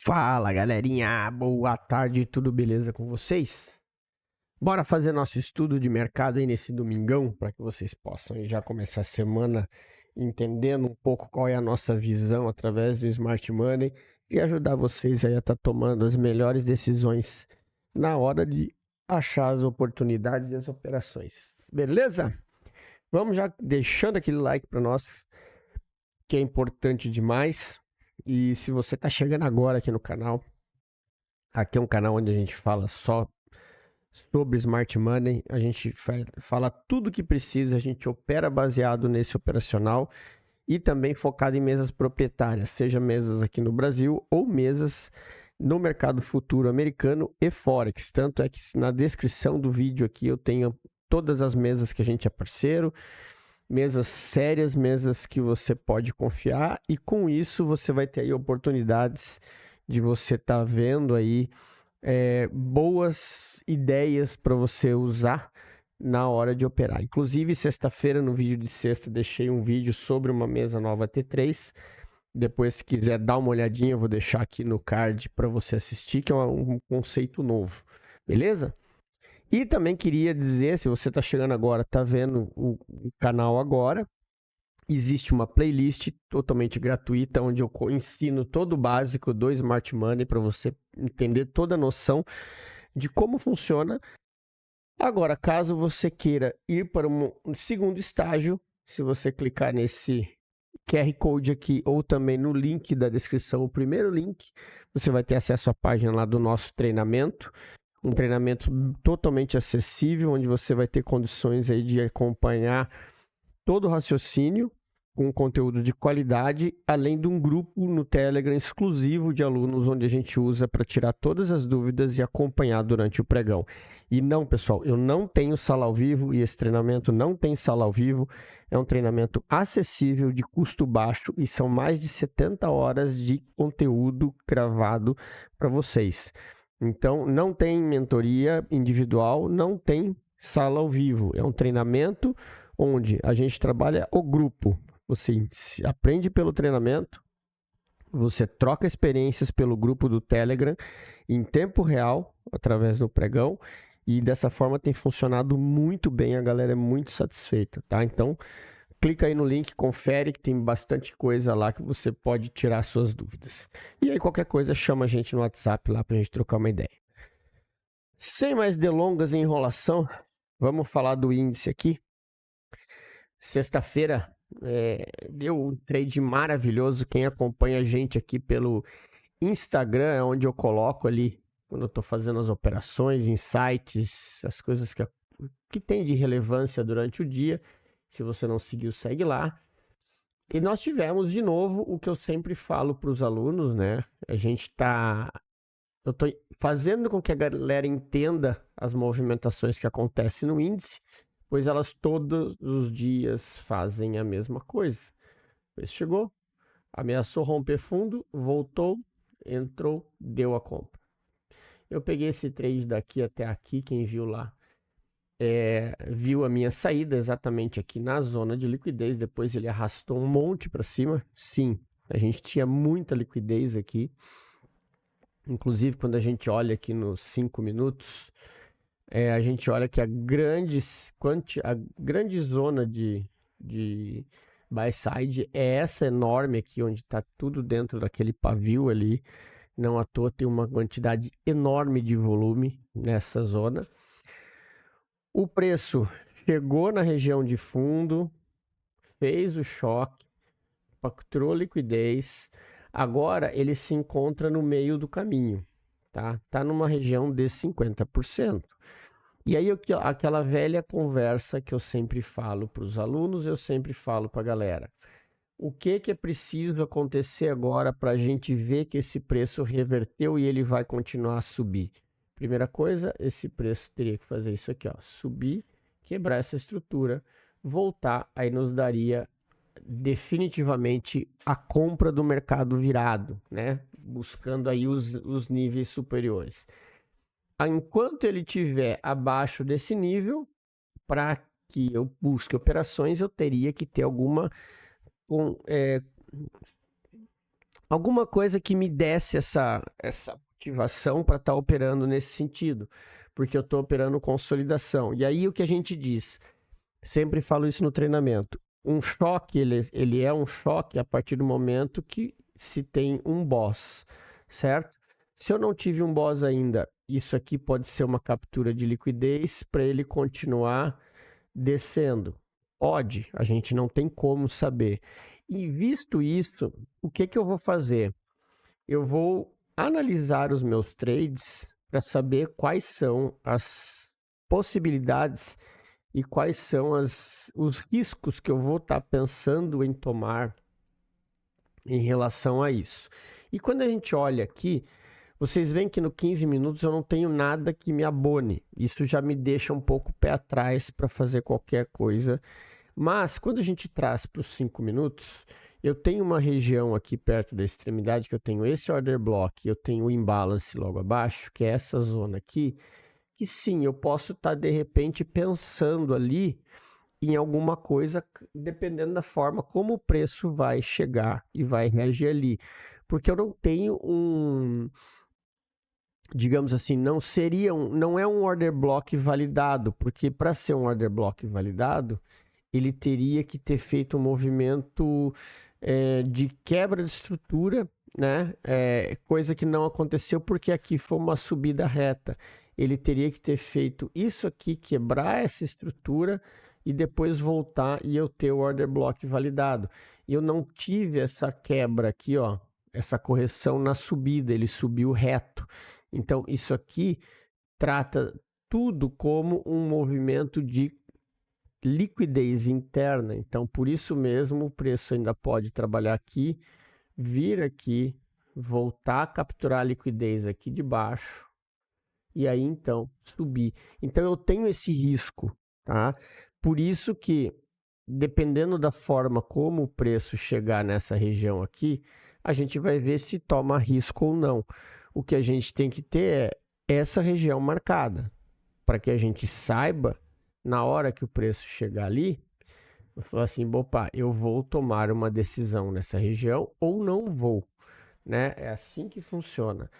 Fala galerinha, boa tarde, tudo beleza com vocês? Bora fazer nosso estudo de mercado aí nesse domingão, para que vocês possam aí já começar a semana entendendo um pouco qual é a nossa visão através do Smart Money e ajudar vocês aí a estar tomando as melhores decisões na hora de achar as oportunidades e as operações. Beleza? Vamos já deixando aquele like para nós, que é importante demais. E se você está chegando agora aqui no canal, aqui é um canal onde a gente fala só sobre Smart Money, a gente fala tudo que precisa, a gente opera baseado nesse operacional e também focado em mesas proprietárias, seja mesas aqui no Brasil ou mesas no mercado futuro americano e Forex. Tanto é que na descrição do vídeo aqui eu tenho todas as mesas que a gente é parceiro, mesas sérias, mesas que você pode confiar, e com isso você vai ter aí oportunidades de você estar vendo aí boas ideias para você usar na hora de operar. Inclusive, sexta-feira, no vídeo de sexta, deixei um vídeo sobre uma mesa nova T3. Depois, se quiser dar uma olhadinha, eu vou deixar aqui no card para você assistir, que é um conceito novo. Beleza? E também queria dizer, se você está chegando agora, está vendo o canal agora, existe uma playlist totalmente gratuita, onde eu ensino todo o básico do Smart Money para você entender toda a noção de como funciona. Agora, caso você queira ir para um segundo estágio, se você clicar nesse QR Code aqui ou também no link da descrição, o primeiro link, você vai ter acesso à página lá do nosso treinamento. Um treinamento totalmente acessível, onde você vai ter condições aí de acompanhar todo o raciocínio com conteúdo de qualidade, além de um grupo no Telegram exclusivo de alunos, onde a gente usa para tirar todas as dúvidas e acompanhar durante o pregão. E não, pessoal, eu não tenho sala ao vivo e esse treinamento não tem sala ao vivo. É um treinamento acessível, de custo baixo, e são mais de 70 horas de conteúdo gravado para vocês. Então, não tem mentoria individual, não tem sala ao vivo. É um treinamento onde a gente trabalha o grupo. Você aprende pelo treinamento, você troca experiências pelo grupo do Telegram em tempo real, através do pregão, e dessa forma tem funcionado muito bem, a galera é muito satisfeita, tá? Então, clica aí no link, confere que tem bastante coisa lá que você pode tirar suas dúvidas. E aí qualquer coisa, chama a gente no WhatsApp lá pra gente trocar uma ideia. Sem mais delongas e enrolação, vamos falar do índice aqui. Sexta-feira deu um trade maravilhoso. Quem acompanha a gente aqui pelo Instagram é onde eu coloco ali, quando eu estou fazendo as operações, insights, as coisas que tem de relevância durante o dia. Se você não seguiu, segue lá. E nós tivemos de novo o que eu sempre falo para os alunos, né? Eu estou fazendo com que a galera entenda as movimentações que acontecem no índice, pois elas todos os dias fazem a mesma coisa. Esse chegou, ameaçou romper fundo, voltou, entrou, deu a compra. Eu peguei esse trade daqui até aqui, quem viu lá viu a minha saída exatamente aqui na zona de liquidez. Depois ele arrastou um monte para cima. Sim, a gente tinha muita liquidez aqui. Inclusive, quando a gente olha aqui nos 5 minutos, a gente olha que a grande zona de buy side é essa enorme aqui, onde está tudo dentro daquele pavio ali. Não à toa tem uma quantidade enorme de volume nessa zona. O preço chegou na região de fundo, fez o choque, capturou liquidez. Agora ele se encontra no meio do caminho, tá? Tá numa região de 50%. E aí aquela velha conversa que eu sempre falo para os alunos, eu sempre falo para a galera. O que é preciso acontecer agora para a gente ver que esse preço reverteu e ele vai continuar a subir? Primeira coisa, esse preço teria que fazer isso aqui, ó, subir, quebrar essa estrutura, voltar, aí nos daria definitivamente a compra do mercado virado, né? Buscando aí os níveis superiores. Enquanto ele estiver abaixo desse nível, para que eu busque operações, eu teria que ter alguma alguma coisa que me desse essa motivação para estar operando nesse sentido, porque eu estou operando consolidação. E aí o que a gente diz, sempre falo isso no treinamento, um choque, ele é um choque a partir do momento que se tem um boss, certo? Se eu não tive um boss ainda, isso aqui pode ser uma captura de liquidez para ele continuar descendo. Pode, a gente não tem como saber. E visto isso, o que eu vou fazer? Eu vou analisar os meus trades para saber quais são as possibilidades e quais são os riscos que eu vou estar pensando em tomar em relação a isso. E quando a gente olha aqui, vocês veem que no 15 minutos eu não tenho nada que me abone. Isso já me deixa um pouco pé atrás para fazer qualquer coisa. Mas quando a gente traz para os 5 minutos, eu tenho uma região aqui perto da extremidade que eu tenho esse order block, eu tenho o imbalance logo abaixo, que é essa zona aqui, que sim, eu posso estar de repente pensando ali em alguma coisa, dependendo da forma como o preço vai chegar e vai reagir ali. Porque eu não tenho digamos assim, não é um order block validado, porque para ser um order block validado, ele teria que ter feito um movimento de quebra de estrutura, né? Coisa que não aconteceu porque aqui foi uma subida reta. Ele teria que ter feito isso aqui, quebrar essa estrutura e depois voltar e eu ter o order block validado. Eu não tive essa quebra aqui, ó, essa correção na subida, ele subiu reto. Então, isso aqui trata tudo como um movimento de liquidez interna. Então, por isso mesmo, o preço ainda pode trabalhar aqui, vir aqui, voltar a capturar a liquidez aqui de baixo e aí, então, subir. Então, eu tenho esse risco, tá? Por isso que, dependendo da forma como o preço chegar nessa região aqui, a gente vai ver se toma risco ou não. O que a gente tem que ter é essa região marcada, para que a gente saiba, na hora que o preço chegar ali, eu falo assim, opa, eu vou tomar uma decisão nessa região ou não vou, né? É assim que funciona.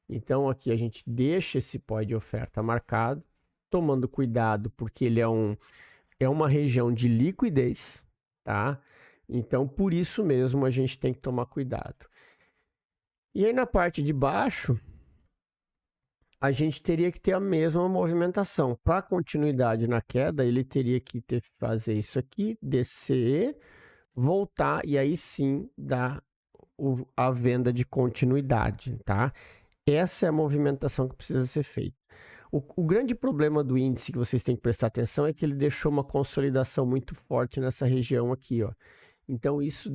Então aqui a gente deixa esse pó de oferta marcado, tomando cuidado porque ele é uma região de liquidez, tá? Então por isso mesmo a gente tem que tomar cuidado. E aí na parte de baixo, a gente teria que ter a mesma movimentação. Para continuidade na queda, ele teria que fazer isso aqui, descer, voltar e aí sim dar a venda de continuidade, tá? Essa é a movimentação que precisa ser feita. O grande problema do índice que vocês têm que prestar atenção é que ele deixou uma consolidação muito forte nessa região aqui, ó. Então isso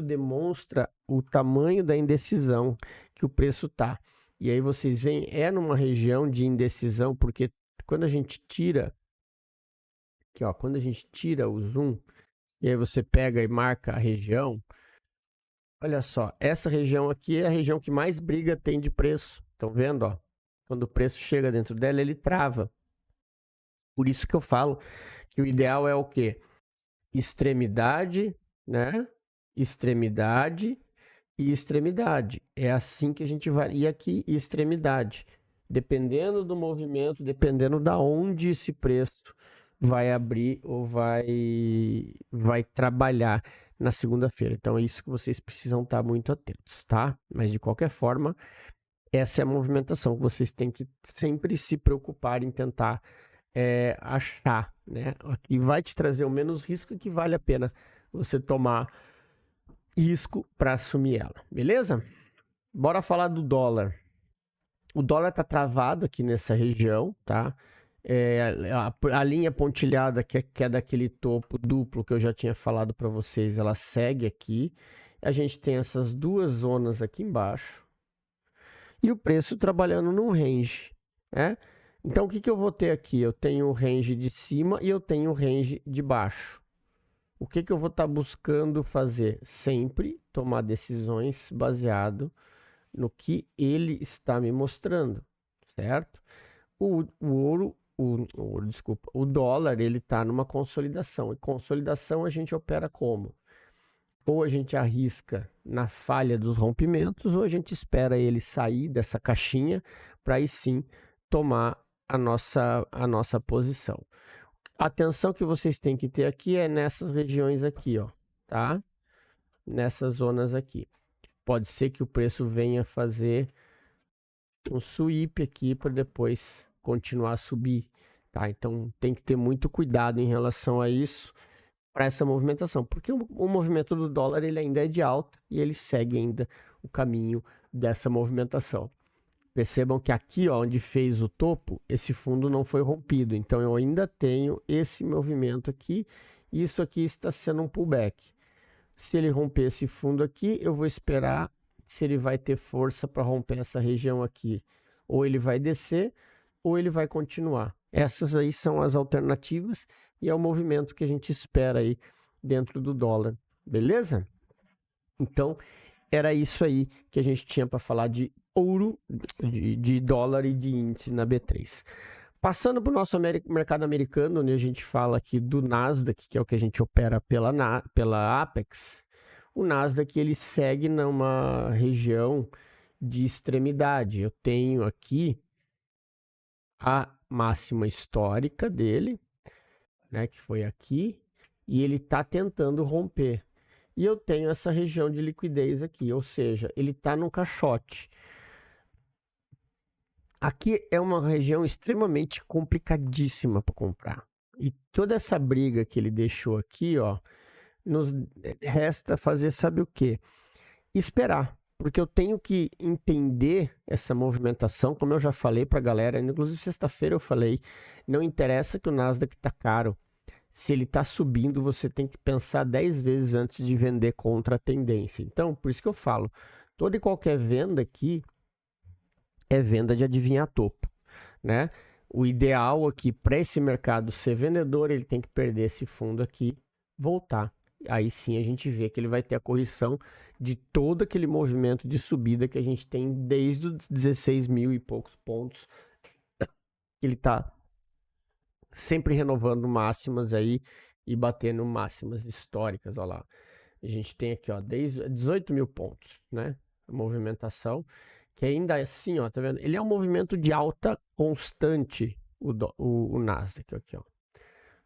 demonstra o tamanho da indecisão que o preço está. E aí vocês veem, é numa região de indecisão, porque quando a gente tira, aqui ó, quando a gente tira o zoom, e aí você pega e marca a região, olha só, essa região aqui é a região que mais briga tem de preço. Estão vendo, ó? Quando o preço chega dentro dela, ele trava. Por isso que eu falo que o ideal é o quê? Extremidade, né? Extremidade e extremidade. É assim que a gente vai. E aqui, extremidade. Dependendo do movimento, dependendo da onde esse preço vai abrir ou vai trabalhar na segunda-feira. Então, é isso que vocês precisam estar muito atentos, tá? Mas, de qualquer forma, essa é a movimentação que vocês têm que sempre se preocupar em tentar achar, né? Que vai te trazer o menos risco e que vale a pena você tomar risco para assumir ela, beleza? Bora falar do dólar. O dólar tá travado aqui nessa região, tá? A linha pontilhada que é daquele topo duplo que eu já tinha falado para vocês, ela segue aqui. A gente tem essas duas zonas aqui embaixo e o preço trabalhando num range, né? Então o que eu vou ter aqui? Eu tenho o range de cima e eu tenho o range de baixo. O que eu vou estar buscando fazer? Sempre tomar decisões baseado no que ele está me mostrando, certo? O dólar, ele está numa consolidação. E consolidação a gente opera como? ou a gente arrisca na falha dos rompimentos, ou a gente espera ele sair dessa caixinha para aí sim tomar a nossa posição. A atenção que vocês têm que ter aqui é nessas regiões aqui, ó, tá? Nessas zonas aqui. Pode ser que o preço venha fazer um sweep aqui para depois continuar a subir, tá? Então tem que ter muito cuidado em relação a isso para essa movimentação, porque o movimento do dólar ele ainda é de alta e ele segue ainda o caminho dessa movimentação. Percebam que aqui, ó, onde fez o topo, esse fundo não foi rompido, então eu ainda tenho esse movimento aqui, e isso aqui está sendo um pullback. Se ele romper esse fundo aqui, eu vou esperar se ele vai ter força para romper essa região aqui. Ou ele vai descer, ou ele vai continuar. Essas aí são as alternativas e é o movimento que a gente espera aí dentro do dólar. Beleza? Então, era isso aí que a gente tinha para falar de ouro, de dólar e de índice na B3. Passando para o nosso mercado americano, onde a gente fala aqui do Nasdaq, que é o que a gente opera pela Apex, o Nasdaq ele segue numa região de extremidade. Eu tenho aqui a máxima histórica dele, né, que foi aqui, e ele está tentando romper. E eu tenho essa região de liquidez aqui, ou seja, ele está no caixote. Aqui é uma região extremamente complicadíssima para comprar. E toda essa briga que ele deixou aqui, ó, nos resta fazer, sabe o quê? Esperar. Porque eu tenho que entender essa movimentação, como eu já falei para a galera, inclusive sexta-feira eu falei, não interessa que o Nasdaq está caro. Se ele está subindo, você tem que pensar 10 vezes antes de vender contra a tendência. Então, por isso que eu falo, toda e qualquer venda aqui é venda de adivinhar topo, né? O ideal aqui para esse mercado ser vendedor, ele tem que perder esse fundo aqui, voltar. Aí sim a gente vê que ele vai ter a correção de todo aquele movimento de subida que a gente tem desde os 16 mil e poucos pontos. Ele está sempre renovando máximas aí e batendo máximas históricas, olha lá. A gente tem aqui, ó, desde 18 mil pontos, né? A movimentação, que ainda assim, ó, tá vendo? Ele é um movimento de alta constante, o Nasdaq aqui, ó.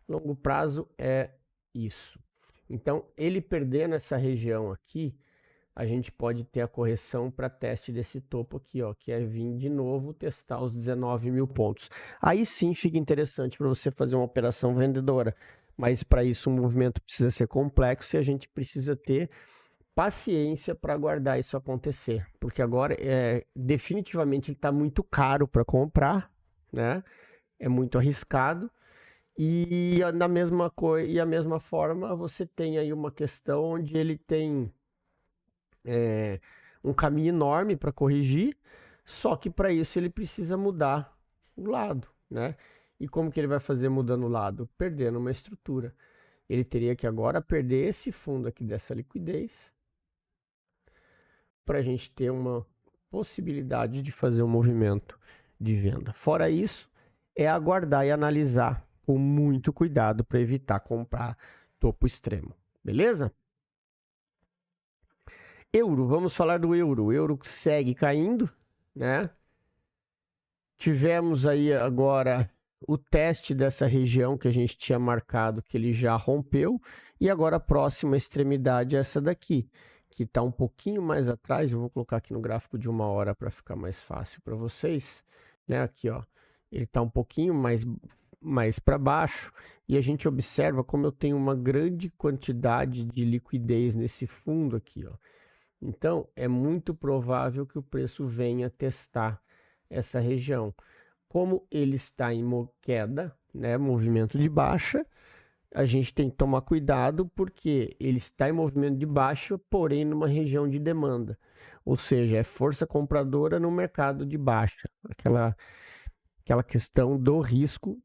Longo prazo é isso. Então, ele perder nessa região aqui, a gente pode ter a correção para teste desse topo aqui, ó, que é vir de novo testar os 19 mil pontos. Aí sim fica interessante para você fazer uma operação vendedora, mas para isso o movimento precisa ser complexo e a gente precisa ter paciência para aguardar isso acontecer, porque agora definitivamente ele está muito caro para comprar, né? É muito arriscado. E na mesma e a mesma forma você tem aí uma questão onde ele tem um caminho enorme para corrigir, só que para isso ele precisa mudar o lado, né? E como que ele vai fazer mudando o lado? Perdendo uma estrutura. Ele teria que agora perder esse fundo aqui dessa liquidez para a gente ter uma possibilidade de fazer um movimento de venda. Fora isso, é aguardar e analisar com muito cuidado para evitar comprar topo extremo. Beleza? Euro, vamos falar do euro. O euro segue caindo, né? Tivemos aí agora o teste dessa região que a gente tinha marcado, que ele já rompeu, e agora a próxima extremidade é essa daqui, que está um pouquinho mais atrás. Eu vou colocar aqui no gráfico de 1 hora para ficar mais fácil para vocês, né? Aqui, ó, ele está um pouquinho mais para baixo, e a gente observa como eu tenho uma grande quantidade de liquidez nesse fundo aqui, ó. Então, é muito provável que o preço venha testar essa região. Como ele está em queda, né, movimento de baixa, a gente tem que tomar cuidado porque ele está em movimento de baixa, porém numa região de demanda. Ou seja, é força compradora no mercado de baixa. Aquela questão do risco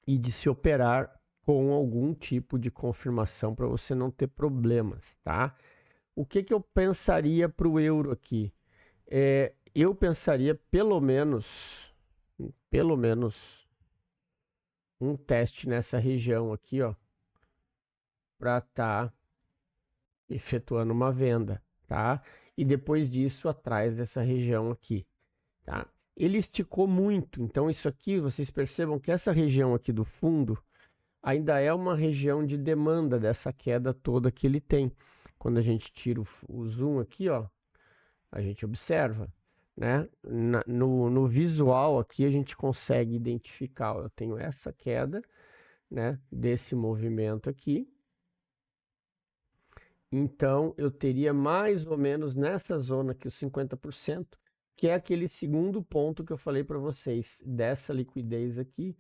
e de se operar com algum tipo de confirmação para você não ter problemas, tá? O que eu pensaria para o euro aqui? Eu pensaria pelo menos um teste nessa região aqui, ó, para estar efetuando uma venda, tá? E depois disso, atrás dessa região aqui, tá? Ele esticou muito, então isso aqui, vocês percebam que essa região aqui do fundo ainda é uma região de demanda dessa queda toda que ele tem. Quando a gente tira o zoom aqui, ó, a gente observa, né? No visual aqui a gente consegue identificar, ó, eu tenho essa queda, né, desse movimento aqui. Então eu teria mais ou menos nessa zona aqui os 50%, que é aquele segundo ponto que eu falei para vocês, dessa liquidez aqui,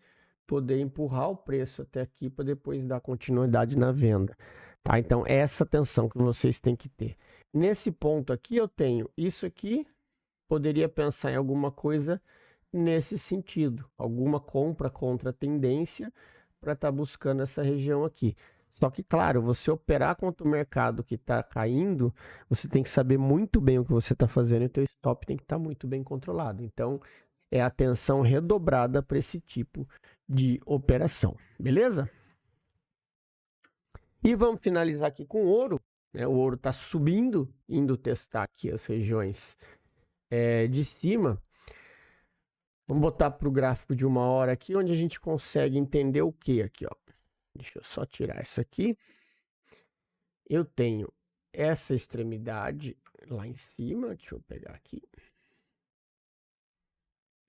poder empurrar o preço até aqui para depois dar continuidade na venda, tá? Então essa atenção que vocês têm que ter. Nesse ponto aqui eu tenho isso aqui, poderia pensar em alguma coisa nesse sentido, alguma compra contra a tendência para estar buscando essa região aqui. Só que, claro, você operar contra o mercado que está caindo, você tem que saber muito bem o que você está fazendo e o teu stop tem que estar muito bem controlado. Então, é atenção redobrada para esse tipo de operação, beleza? E vamos finalizar aqui com o ouro, né? O ouro está subindo, indo testar aqui as regiões de cima. Vamos botar para o gráfico de 1 hora aqui, onde a gente consegue entender o que aqui, ó. Deixa eu só tirar isso aqui. Eu tenho essa extremidade lá em cima, deixa eu pegar aqui,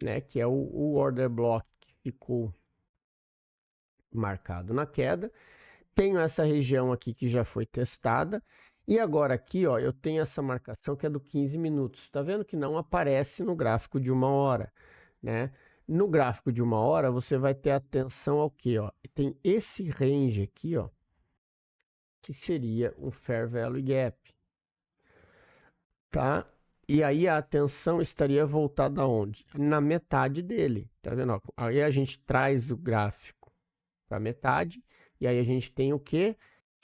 né, que é o order block que ficou marcado na queda. Tenho essa região aqui que já foi testada. E agora aqui, ó, eu tenho essa marcação que é do 15 minutos. Tá vendo que não aparece no gráfico de 1 hora, né? No gráfico de 1 hora, você vai ter atenção ao que, ó? Tem esse range aqui, ó, que seria um Fair Value Gap, tá? E aí a atenção estaria voltada aonde? Na metade dele, tá vendo? Ó, aí a gente traz o gráfico para metade e aí a gente tem o que?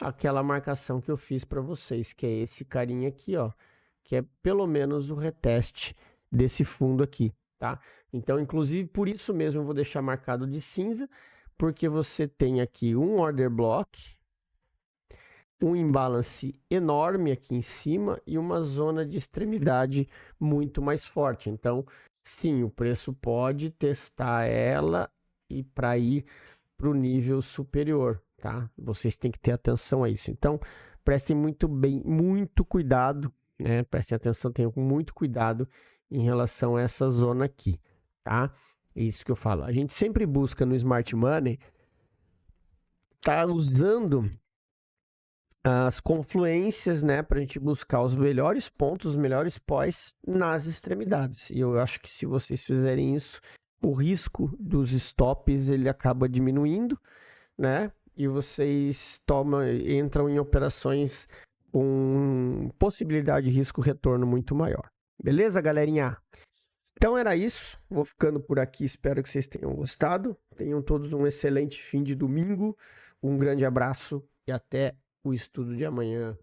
Aquela marcação que eu fiz para vocês, que é esse carinha aqui, ó, que é pelo menos o reteste desse fundo aqui, tá? Então, inclusive, por isso mesmo eu vou deixar marcado de cinza, porque você tem aqui um order block, um imbalance enorme aqui em cima e uma zona de extremidade muito mais forte. Então, sim, o preço pode testar ela e para ir para o nível superior, tá? Vocês têm que ter atenção a isso. Então, prestem muito cuidado, né? Prestem atenção, tenham muito cuidado em relação a essa zona aqui, tá? É isso que eu falo. A gente sempre busca no Smart Money tá usando as confluências, né, para a gente buscar os melhores pontos, os melhores pós nas extremidades. E eu acho que se vocês fizerem isso, o risco dos stops ele acaba diminuindo, né? E vocês entram em operações com possibilidade de risco retorno muito maior. Beleza, galerinha? Então era isso. Vou ficando por aqui. Espero que vocês tenham gostado. Tenham todos um excelente fim de domingo. Um grande abraço e até o estudo de amanhã.